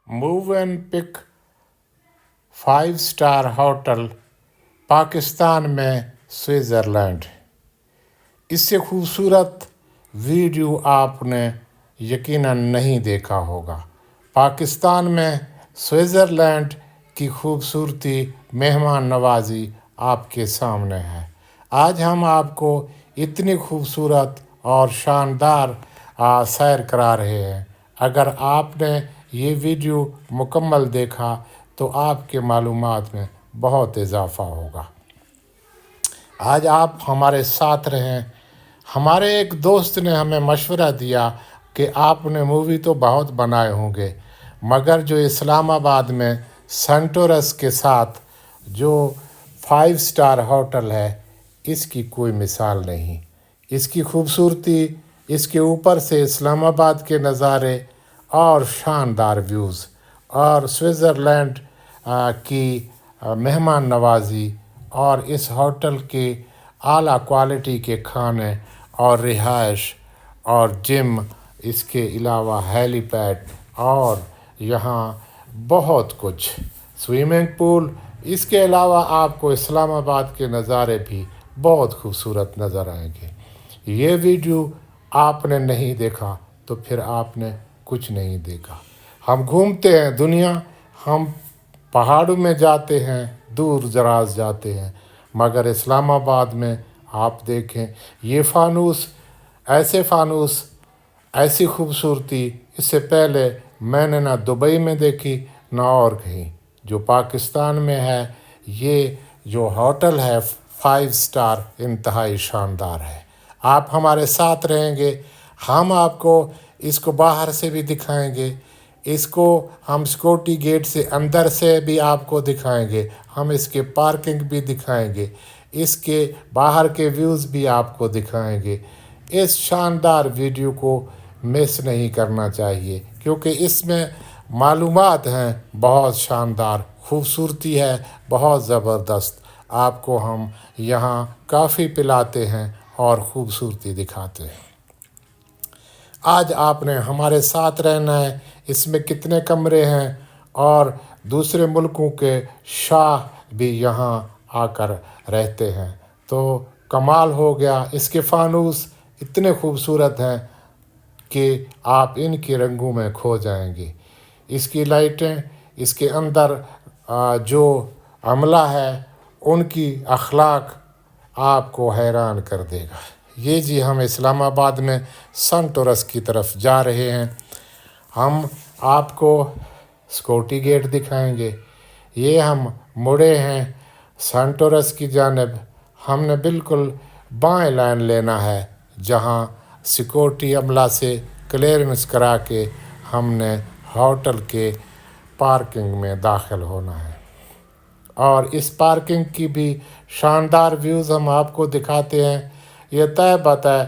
Move and pick 5 star hotel Pakistan में Switzerland. इससे खूबसूरत वीडियो आपने यकीनन नहीं देखा होगा। पाकिस्तान में स्विट्ज़रलैंड की खूबसूरती, मेहमान नवाजी आपके सामने है। आज हम आपको इतनी खूबसूरत और शानदार सैर करा रहे हैं। अगर आपने ये वीडियो मुकम्मल देखा तो आपके मालूमात में बहुत इजाफ़ा होगा। आज आप हमारे साथ रहें। हमारे एक दोस्त ने हमें मशवरा दिया कि आपने मूवी तो बहुत बनाए होंगे, मगर जो इस्लामाबाद में सेंटोरस के साथ जो 5 स्टार होटल है, इसकी कोई मिसाल नहीं। इसकी खूबसूरती, इसके ऊपर से इस्लामाबाद के नज़ारे और शानदार व्यूज़ और स्विट्ज़रलैंड की मेहमान नवाजी और इस होटल के आला क्वालिटी के खाने और रिहाइश और जिम, इसके अलावा हेलीपैड और यहाँ बहुत कुछ, स्विमिंग पूल। इसके अलावा आपको इस्लामाबाद के नज़ारे भी बहुत खूबसूरत नज़र आएंगे। ये वीडियो आपने नहीं देखा तो फिर आपने कुछ नहीं देखा। हम घूमते हैं दुनिया, हम पहाड़ों में जाते हैं, दूर दराज जाते हैं, मगर इस्लामाबाद में आप देखें ये फ़ानूस, ऐसी खूबसूरती इससे पहले मैंने ना दुबई में देखी ना और कहीं। जो पाकिस्तान में है, ये जो होटल है 5 स्टार, इंतहाई शानदार है। आप हमारे साथ रहेंगे, हम आपको इसको बाहर से भी दिखाएंगे, इसको हम सिक्योरिटी गेट से अंदर से भी आपको दिखाएंगे, हम इसके पार्किंग भी दिखाएंगे, इसके बाहर के व्यूज़ भी आपको दिखाएंगे। इस शानदार वीडियो को मिस नहीं करना चाहिए, क्योंकि इसमें मालूमात हैं बहुत शानदार, खूबसूरती है बहुत ज़बरदस्त। आपको हम यहाँ काफ़ी पिलाते हैं और ख़ूबसूरती दिखाते हैं। आज आपने हमारे साथ रहना है। इसमें कितने कमरे हैं और दूसरे मुल्कों के शाह भी यहाँ आकर रहते हैं, तो कमाल हो गया। इसके फ़ानूस इतने खूबसूरत हैं कि आप इनके रंगों में खो जाएंगे। इसकी लाइटें, इसके अंदर जो अमला है, उनकी अखलाक आपको हैरान कर देगा। ये जी हम इस्लामाबाद में सेंटोरस की तरफ जा रहे हैं। हम आपको सिक्योरिटी गेट दिखाएंगे। ये हम मुड़े हैं सेंटोरस की जानिब। हमने बिल्कुल बाएं लाइन लेना है, जहां सिक्योरिटी अमला से क्लियरेंस करा के हमने होटल के पार्किंग में दाखिल होना है। और इस पार्किंग की भी शानदार व्यूज़ हम आपको दिखाते हैं। ये तय बतय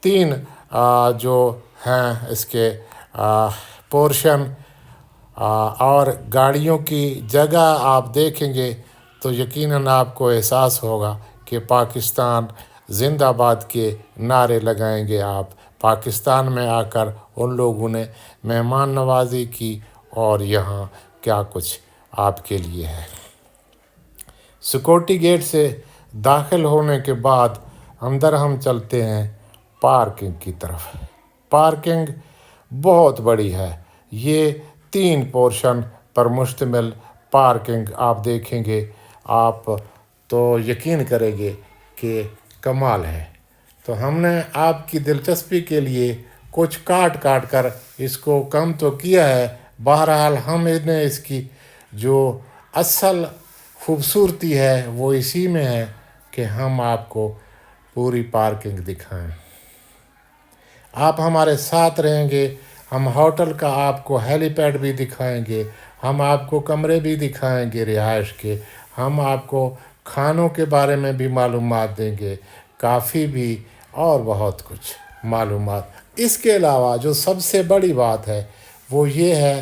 3 जो हैं इसके पोर्शन और गाड़ियों की जगह आप देखेंगे तो यकीनन आपको एहसास होगा कि पाकिस्तान जिंदाबाद के नारे लगाएंगे आप। पाकिस्तान में आकर उन लोगों ने मेहमान नवाजी की और यहाँ क्या कुछ आपके लिए है। सिक्योरिटी गेट से दाखिल होने के बाद अंदर हम चलते हैं पार्किंग की तरफ। पार्किंग बहुत बड़ी है। ये 3 पोर्शन पर मुश्तमिल पार्किंग आप देखेंगे, आप तो यकीन करेंगे कि कमाल है। तो हमने आपकी दिलचस्पी के लिए कुछ काट कर इसको कम तो किया है। बहरहाल हमने इसकी जो असल खूबसूरती है वो इसी में है कि हम आपको पूरी पार्किंग दिखाएं। आप हमारे साथ रहेंगे। हम होटल का आपको हेलीपैड भी दिखाएंगे, हम आपको कमरे भी दिखाएंगे रिहाइश के, हम आपको खानों के बारे में भी मालूमात देंगे, काफ़ी भी और बहुत कुछ मालूमात। इसके अलावा जो सबसे बड़ी बात है वो ये है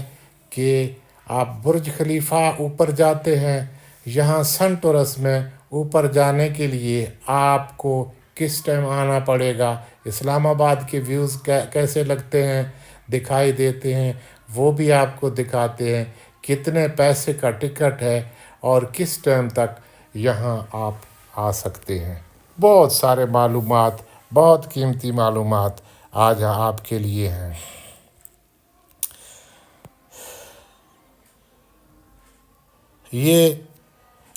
कि आप बुर्ज खलीफा ऊपर जाते हैं। यहाँ सेंटोरस में ऊपर जाने के लिए आपको किस टाइम आना पड़ेगा, इस्लामाबाद के व्यूज़ कैसे लगते हैं, दिखाई देते हैं, वो भी आपको दिखाते हैं कितने पैसे का टिकट है और किस टाइम तक यहाँ आप आ सकते हैं। बहुत सारे मालूमात, बहुत कीमती मालूमात आज आपके लिए हैं। ये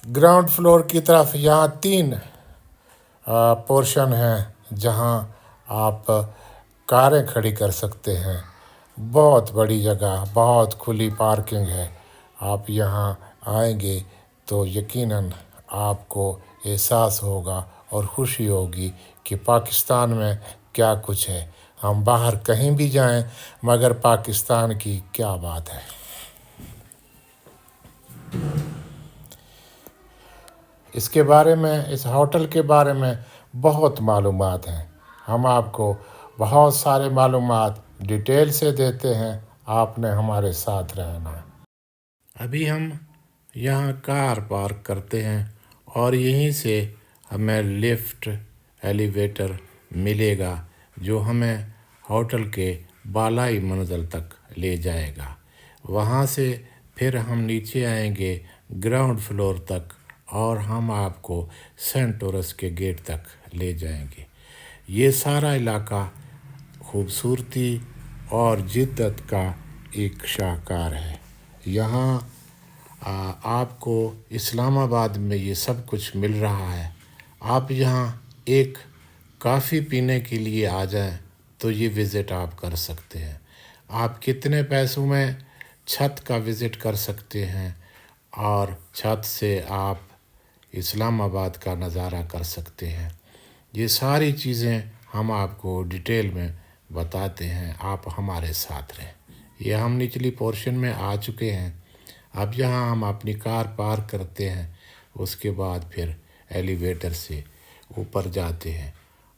ग्राउंड फ्लोर की तरफ यहाँ 3 पोर्शन हैं जहाँ आप कारें खड़ी कर सकते हैं। बहुत बड़ी जगह, बहुत खुली पार्किंग है। आप यहाँ आएंगे तो यकीनन आपको एहसास होगा और खुशी होगी कि पाकिस्तान में क्या कुछ है। हम बाहर कहीं भी जाएं मगर पाकिस्तान की क्या बात है। इसके बारे में, इस होटल के बारे में बहुत मालूमात हैं। हम आपको बहुत सारे मालूमात डिटेल से देते हैं। आपने हमारे साथ रहना है। अभी हम यहाँ कार पार्क करते हैं और यहीं से हमें लिफ्ट, एलिवेटर मिलेगा जो हमें होटल के बालाई मंजिल तक ले जाएगा। वहाँ से फिर हम नीचे आएंगे ग्राउंड फ्लोर तक और हम आपको सेंट टॉरस के गेट तक ले जाएंगे। ये सारा इलाका खूबसूरती और जिद्दत का एक शाहकार है। यहाँ आपको इस्लामाबाद में ये सब कुछ मिल रहा है। आप यहाँ एक कॉफ़ी पीने के लिए आ जाएं तो ये विज़िट आप कर सकते हैं। आप कितने पैसों में छत का विज़िट कर सकते हैं और छत से आप इस्लामाबाद का नज़ारा कर सकते हैं। ये सारी चीज़ें हम आपको डिटेल में बताते हैं। आप हमारे साथ रहें। ये हम निचली पोर्शन में आ चुके हैं। अब यहाँ हम अपनी कार पार्क करते हैं, उसके बाद फिर एलिवेटर से ऊपर जाते हैं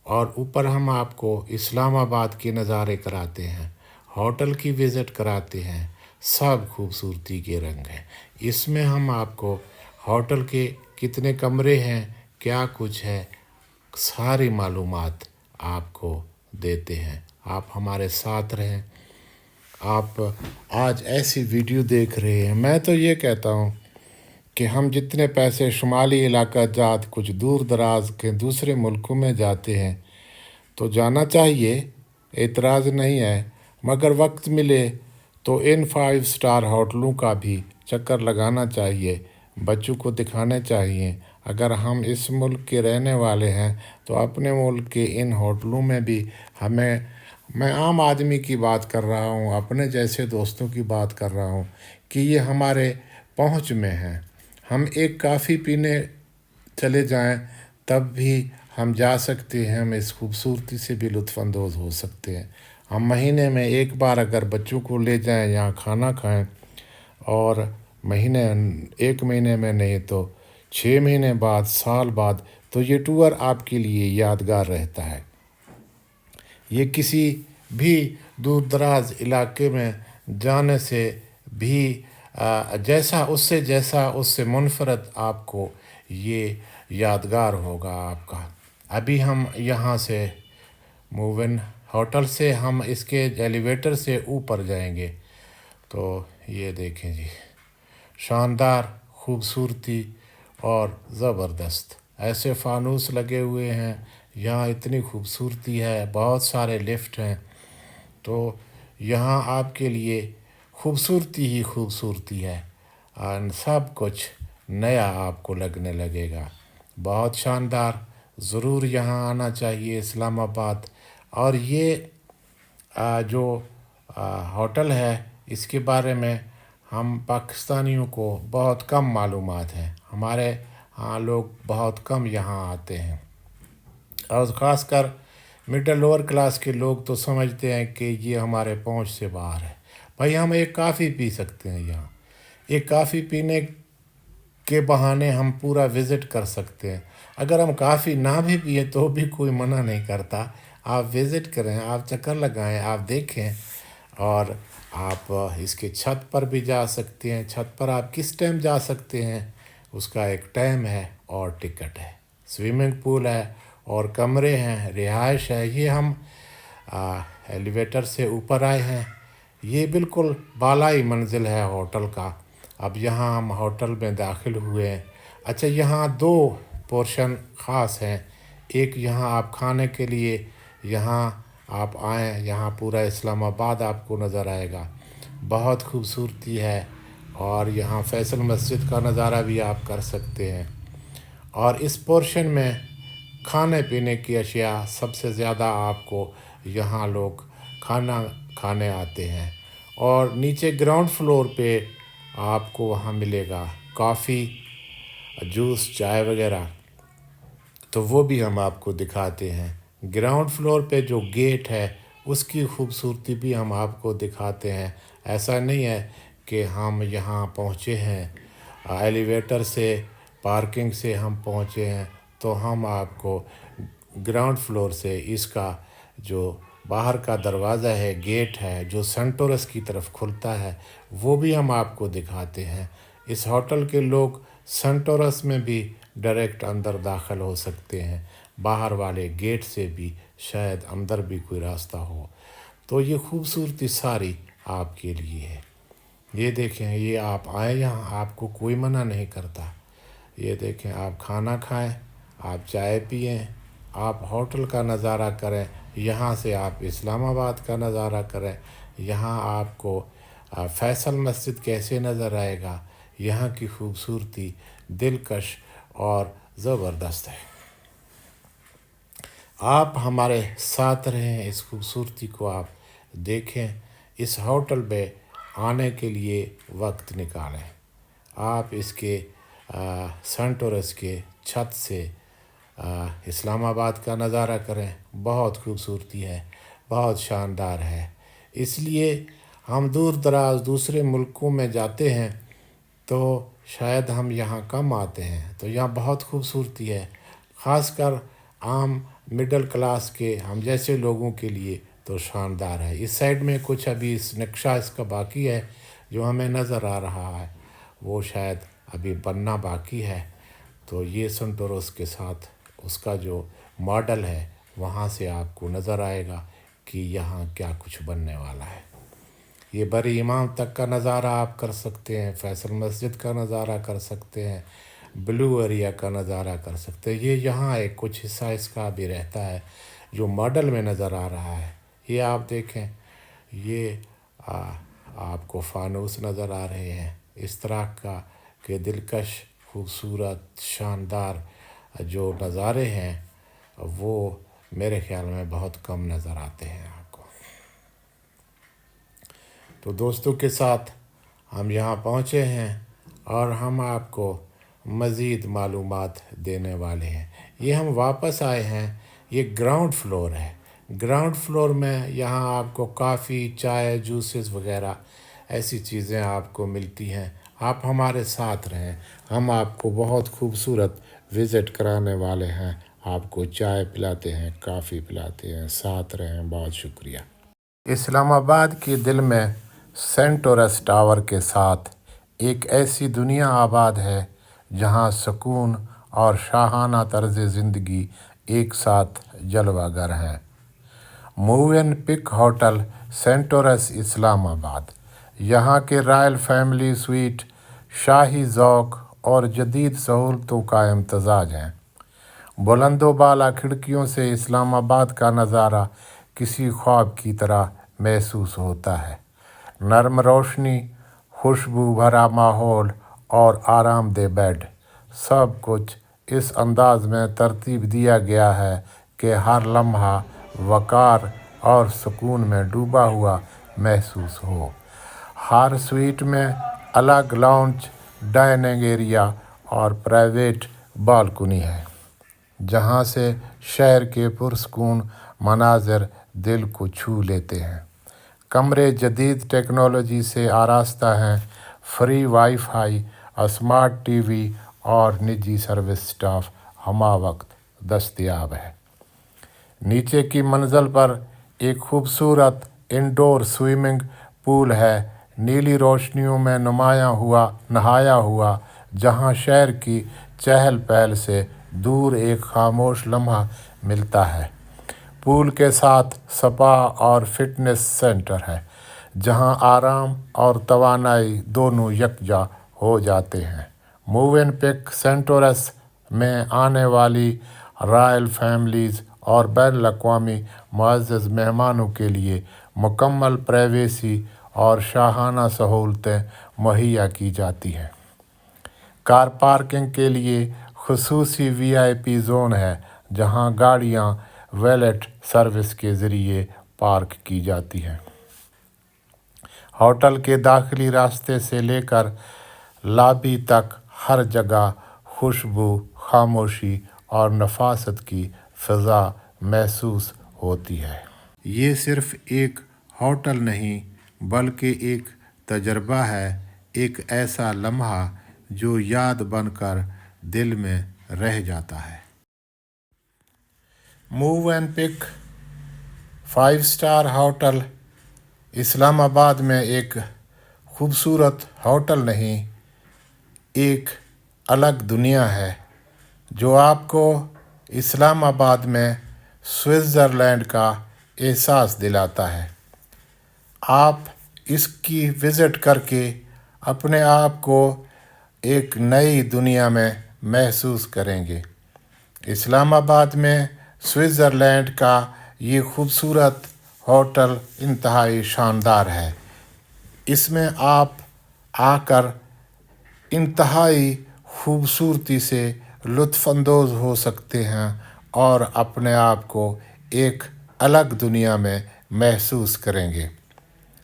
और ऊपर हम आपको इस्लामाबाद के नज़ारे कराते हैं, होटल की विज़िट कराते हैं। सब खूबसूरती के रंग हैं। इसमें हम आपको होटल के कितने कमरे हैं, क्या कुछ है, सारी मालूमात आपको देते हैं। आप हमारे साथ रहें। आप आज ऐसी वीडियो देख रहे हैं। मैं तो ये कहता हूँ कि हम जितने पैसे शुमाली इलाका जात कुछ दूर दराज के दूसरे मुल्कों में जाते हैं तो जाना चाहिए, एतराज़ नहीं है, मगर वक्त मिले तो इन 5 स्टार होटलों का भी चक्कर लगाना चाहिए, बच्चों को दिखाने चाहिए। अगर हम इस मुल्क के रहने वाले हैं तो अपने मुल्क के इन होटलों में भी हमें, मैं आम आदमी की बात कर रहा हूँ, अपने जैसे दोस्तों की बात कर रहा हूँ कि ये हमारे पहुँच में हैं। हम एक कॉफ़ी पीने चले जाएं तब भी हम जा सकते हैं। हम इस खूबसूरती से भी लुत्फ़अंदोज़ हो सकते हैं। हम महीने में एक बार अगर बच्चों को ले जाएं, यहाँ खाना खाएं और एक महीने में नहीं तो 6 महीने बाद, साल बाद, तो ये टूर आपके लिए यादगार रहता है। ये किसी भी दूर दराज इलाके में जाने से भी उससे मुनफरद आपको ये यादगार होगा आपका। अभी हम यहाँ से मूव इन होटल से हम इसके एलिवेटर से ऊपर जाएंगे तो ये देखें जी, शानदार खूबसूरती और ज़बरदस्त ऐसे फानूस लगे हुए हैं। यहाँ इतनी खूबसूरती है, बहुत सारे लिफ्ट हैं, तो यहाँ आपके लिए खूबसूरती ही खूबसूरती है और सब कुछ नया आपको लगने लगेगा। बहुत शानदार, ज़रूर यहाँ आना चाहिए इस्लामाबाद। और ये जो होटल है इसके बारे में हम पाकिस्तानियों को बहुत कम मालूमात हैं। हमारे यहाँ लोग बहुत कम यहाँ आते हैं और ख़ासकर मिडिल लोअर क्लास के लोग तो समझते हैं कि ये हमारे पहुंच से बाहर है। भाई हम एक कॉफ़ी पी सकते हैं यहाँ। एक कॉफ़ी पीने के बहाने हम पूरा विज़िट कर सकते हैं। अगर हम कॉफ़ी ना भी पिए तो भी कोई मना नहीं करता। आप विज़िट करें, आप चक्कर लगाएं, आप देखें और आप इसके छत पर भी जा सकते हैं। छत पर आप किस टाइम जा सकते हैं उसका एक टाइम है और टिकट है। स्विमिंग पूल है और कमरे हैं, रिहाइश है। ये हम एलिवेटर से ऊपर आए हैं। ये बिल्कुल बालाई मंजिल है होटल का। अब यहाँ हम होटल में दाखिल हुए हैं। अच्छा, यहाँ दो पोर्शन ख़ास हैं। एक यहाँ आप खाने के लिए यहाँ आप आएँ, यहाँ पूरा इस्लामाबाद आपको नज़र आएगा, बहुत खूबसूरती है। और यहाँ फैसल मस्जिद का नज़ारा भी आप कर सकते हैं। और इस पोर्शन में खाने पीने की अशिया सबसे ज़्यादा आपको यहाँ लोग खाना खाने आते हैं। और नीचे ग्राउंड फ्लोर पे आपको वहाँ मिलेगा कॉफ़ी, जूस, चाय वगैरह, तो वो भी हम आपको दिखाते हैं। ग्राउंड फ्लोर पे जो गेट है उसकी खूबसूरती भी हम आपको दिखाते हैं। ऐसा नहीं है कि हम यहाँ पहुँचे हैं एलिवेटर से, पार्किंग से हम पहुँचे हैं, तो हम आपको ग्राउंड फ्लोर से इसका जो बाहर का दरवाज़ा है, गेट है जो सेंटोरस की तरफ खुलता है, वो भी हम आपको दिखाते हैं। इस होटल के लोग सेंटोरस में भी डायरेक्ट अंदर दाखिल हो सकते हैं, बाहर वाले गेट से भी शायद अंदर भी कोई रास्ता हो। तो ये खूबसूरती सारी आपके लिए है। ये देखें, ये आप आए यहाँ, आपको कोई मना नहीं करता। ये देखें, आप खाना खाएं, आप चाय पिएं, आप होटल का नज़ारा करें, यहाँ से आप इस्लामाबाद का नज़ारा करें। यहाँ आपको फैसल मस्जिद कैसे नज़र आएगा, यहाँ की खूबसूरती दिलकश और ज़बरदस्त है। आप हमारे साथ रहें, इस खूबसूरती को आप देखें। इस होटल में आने के लिए वक्त निकालें। आप इसके सेंटोरस के छत से इस्लामाबाद का नज़ारा करें। बहुत खूबसूरती है, बहुत शानदार है। इसलिए हम दूर दराज दूसरे मुल्कों में जाते हैं तो शायद हम यहाँ कम आते हैं, तो यहाँ बहुत खूबसूरती है। ख़ासकर आम मिडिल क्लास के हम जैसे लोगों के लिए तो शानदार है। इस साइड में कुछ अभी इस नक्शा इसका बाकी है जो हमें नज़र आ रहा है, वो शायद अभी बनना बाकी है। तो ये सेंटोरस के साथ उसका जो मॉडल है वहाँ से आपको नज़र आएगा कि यहाँ क्या कुछ बनने वाला है। ये बड़ी इमाम तक का नज़ारा आप कर सकते हैं, फैसल मस्जिद का नज़ारा कर सकते हैं, ब्लू एरिया का नज़ारा कर सकते हैं। ये यहाँ एक कुछ हिस्सा इसका भी रहता है जो मॉडल में नज़र आ रहा है। ये आप देखें, ये आपको फानूस नज़र आ रहे हैं। इस तरह का के दिलकश, खूबसूरत, शानदार जो नज़ारे हैं वो मेरे ख़्याल में बहुत कम नज़र आते हैं आपको। तो दोस्तों के साथ हम यहाँ पहुँचे हैं और हम आपको मज़ीद मालूमात देने वाले हैं। ये हम वापस आए हैं, ये ग्राउंड फ्लोर है। ग्राउंड फ्लोर में यहाँ आपको कॉफ़ी, चाय, जूसेस वगैरह ऐसी चीज़ें आपको मिलती हैं। आप हमारे साथ रहें, हम आपको बहुत खूबसूरत विज़िट कराने वाले हैं। आपको चाय पिलाते हैं, कॉफ़ी पिलाते हैं, साथ रहें। बहुत शुक्रिया। इस्लामाबाद के दिल में सेंटोरस टावर के साथ एक ऐसी दुनिया आबाद है जहां सुकून और शाहाना तर्ज ज़िंदगी एक साथ जलवागर हैं। Move and pick hotel Centaurus Islamabad, यहाँ के रॉयल फैमिली स्वीट, शाही ज़ौक़ और जदीद सहूलतों का इम्तज़ाज हैं। बुलंदोबाला खिड़कियों से इस्लामाबाद का नज़ारा किसी ख्वाब की तरह महसूस होता है। नरम रोशनी, खुशबू भरा माहौल और आरामदेह बेड, सब कुछ इस अंदाज में तरतीब दिया गया है कि हर लम्हा वक़ार और सुकून में डूबा हुआ महसूस हो। हर स्वीट में अलग लाउंज, डाइनिंग एरिया और प्राइवेट बालकनी है जहाँ से शहर के पुरसकून मनाज़र दिल को छू लेते हैं। कमरे जदीद टेक्नोलॉजी से आरास्ता हैं, फ्री वाईफाई, स्मार्ट टीवी और निजी सर्विस स्टाफ हमा वक्त दस्तयाब है। नीचे की मंजिल पर एक खूबसूरत इंडोर स्विमिंग पूल है, नीली रोशनियों में नहाया हुआ, जहां शहर की चहल पहल से दूर एक खामोश लम्हा मिलता है। पूल के साथ स्पा और फिटनेस सेंटर है जहां आराम और तवानाई दोनों यकजा हो जाते हैं। मोवेनपिक सेंटोरस में आने वाली रॉयल फैमिलीज़ और बैन अवी मुअज़्ज़ज़ मेहमानों के लिए मुकम्मल प्राइवेसी और शाहाना सहूलतें मुहैया की जाती हैं। कार पार्किंग के लिए खुसूसी VIP जोन है जहां गाड़ियां वैलेट सर्विस के ज़रिए पार्क की जाती हैं। होटल के दाखिली रास्ते से लेकर लॉबी तक हर जगह खुशबू, खामोशी और नफासत की फ़िज़ा महसूस होती है। ये सिर्फ़ एक होटल नहीं बल्कि एक तजर्बा है, एक ऐसा लम्हा जो याद बनकर दिल में रह जाता है। मोवेनपिक 5 स्टार होटल इस्लामाबाद में एक खूबसूरत होटल नहीं, एक अलग दुनिया है जो आपको इस्लामाबाद में स्विट्ज़रलैंड का एहसास दिलाता है। आप इसकी विज़िट करके अपने आप को एक नई दुनिया में महसूस करेंगे। इस्लामाबाद में स्विट्ज़रलैंड का ये खूबसूरत होटल इंतहाई शानदार है। इसमें आप आकर इंतहाई खूबसूरती से लुत्फ़अंदोज़ हो सकते हैं और अपने आप को एक अलग दुनिया में महसूस करेंगे।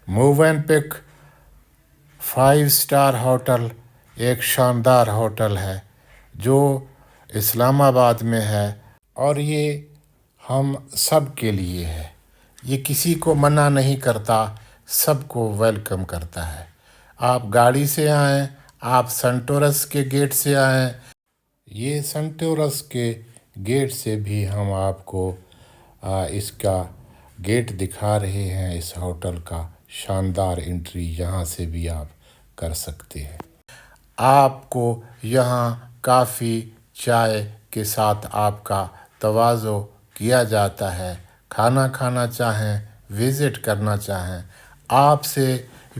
मोवेनपिक 5 स्टार होटल एक शानदार होटल है जो इस्लामाबाद में है और ये हम सब के लिए है। ये किसी को मना नहीं करता, सबको वेलकम करता है। आप गाड़ी से आएँ, आप सेंटोरस के गेट से आएँ। ये सेंटोरस के गेट से भी हम आपको इसका गेट दिखा रहे हैं। इस होटल का शानदार एंट्री यहाँ से भी आप कर सकते हैं। आपको यहाँ काफ़ी चाय के साथ आपका तवाज़ो किया जाता है। खाना खाना चाहें, विज़िट करना चाहें, आपसे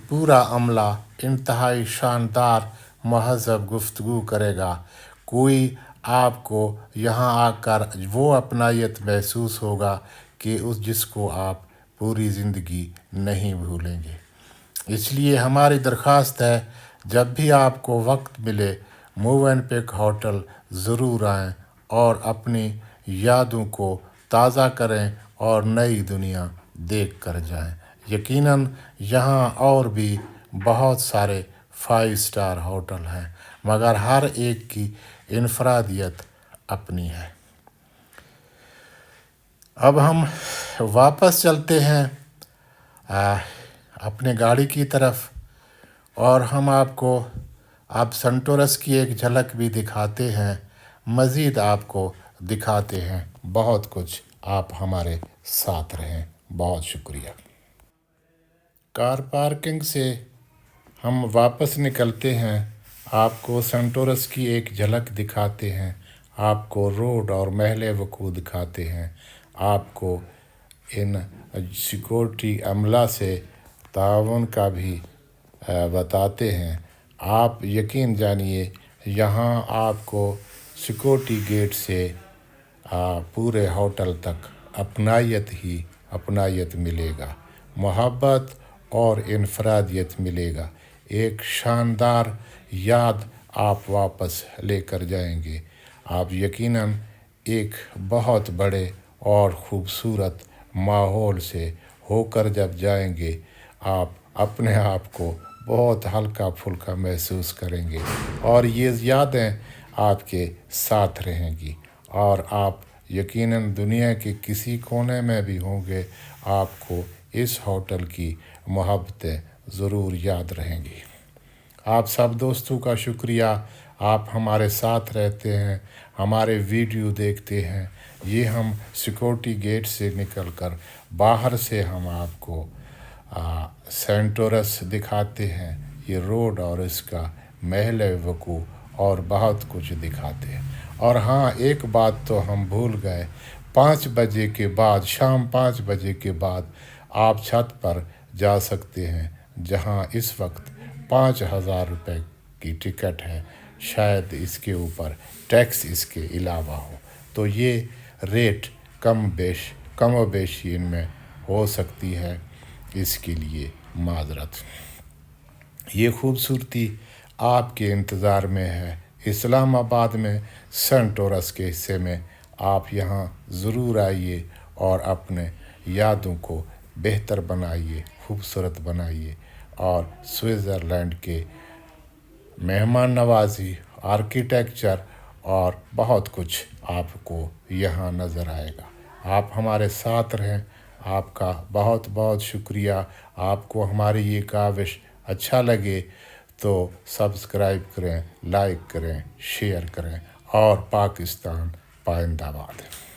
पूरा अमला इंतहाई शानदार महज़ब गुफ्तगू करेगा। कोई आपको यहाँ आकर वो अपनायत महसूस होगा कि जिसको आप पूरी ज़िंदगी नहीं भूलेंगे। इसलिए हमारी दरख्वास्त है, जब भी आपको वक्त मिले मोवेनपिक होटल ज़रूर आएँ और अपनी यादों को ताज़ा करें और नई दुनिया देख कर जाएँ। यकीनन यहाँ और भी बहुत सारे 5 स्टार होटल हैं, मगर हर एक की इनफरादियत अपनी है। अब हम वापस चलते हैं अपने गाड़ी की तरफ और हम आपको अब सेंटोरस की एक झलक भी दिखाते हैं, मज़ीद आपको दिखाते हैं बहुत कुछ। आप हमारे साथ रहें। बहुत शुक्रिया। कार पार्किंग से हम वापस निकलते हैं, आपको सेंटोरस की एक झलक दिखाते हैं, आपको रोड और महल वकूअ दिखाते हैं, आपको इन सिक्योरिटी अमला से ताउन का भी बताते हैं। आप यकीन जानिए, यहाँ आपको सिक्योरिटी गेट से पूरे होटल तक अपनायत ही अपनायत मिलेगा, मोहब्बत और इनफरादियत मिलेगा। एक शानदार याद आप वापस लेकर जाएंगे। आप यकीनन एक बहुत बड़े और ख़ूबसूरत माहौल से होकर जब जाएंगे, आप अपने आप को बहुत हल्का फुल्का महसूस करेंगे और ये यादें आपके साथ रहेंगी और आप यकीनन दुनिया के किसी कोने में भी होंगे, आपको इस होटल की मोहब्बतें ज़रूर याद रहेंगी। आप सब दोस्तों का शुक्रिया, आप हमारे साथ रहते हैं, हमारे वीडियो देखते हैं। ये हम सिक्योरिटी गेट से निकलकर बाहर से हम आपको सेंटोरस दिखाते हैं, ये रोड और इसका महल वकूअ और बहुत कुछ दिखाते हैं। और हाँ, एक बात तो हम भूल गए, 5 बजे के बाद, शाम 5 बजे के बाद आप छत पर جا سکتے ہیں، جہاں اس وقت 5,000 روپے کی ٹکٹ ہے، شاید اس کے اوپر ٹیکس اس کے علاوہ ہو، تو یہ ریٹ کم و بیشی ان میں ہو سکتی ہے، اس کے لیے معذرت۔ یہ خوبصورتی آپ کے انتظار میں ہے۔ اسلام آباد میں سن ٹورس کے حصے میں آپ یہاں ضرور آئیے اور اپنے یادوں کو بہتر بنائیے، خوبصورت بنائیے، اور سوئٹزرلینڈ کے مہمان نوازی، آرکیٹیکچر اور بہت کچھ آپ کو یہاں نظر آئے گا۔ آپ ہمارے ساتھ رہیں۔ آپ کا بہت بہت شکریہ۔ آپ کو ہماری یہ کاوش اچھا لگے تو سبسکرائب کریں، لائک کریں، شیئر کریں، اور پاکستان پائندہ باد۔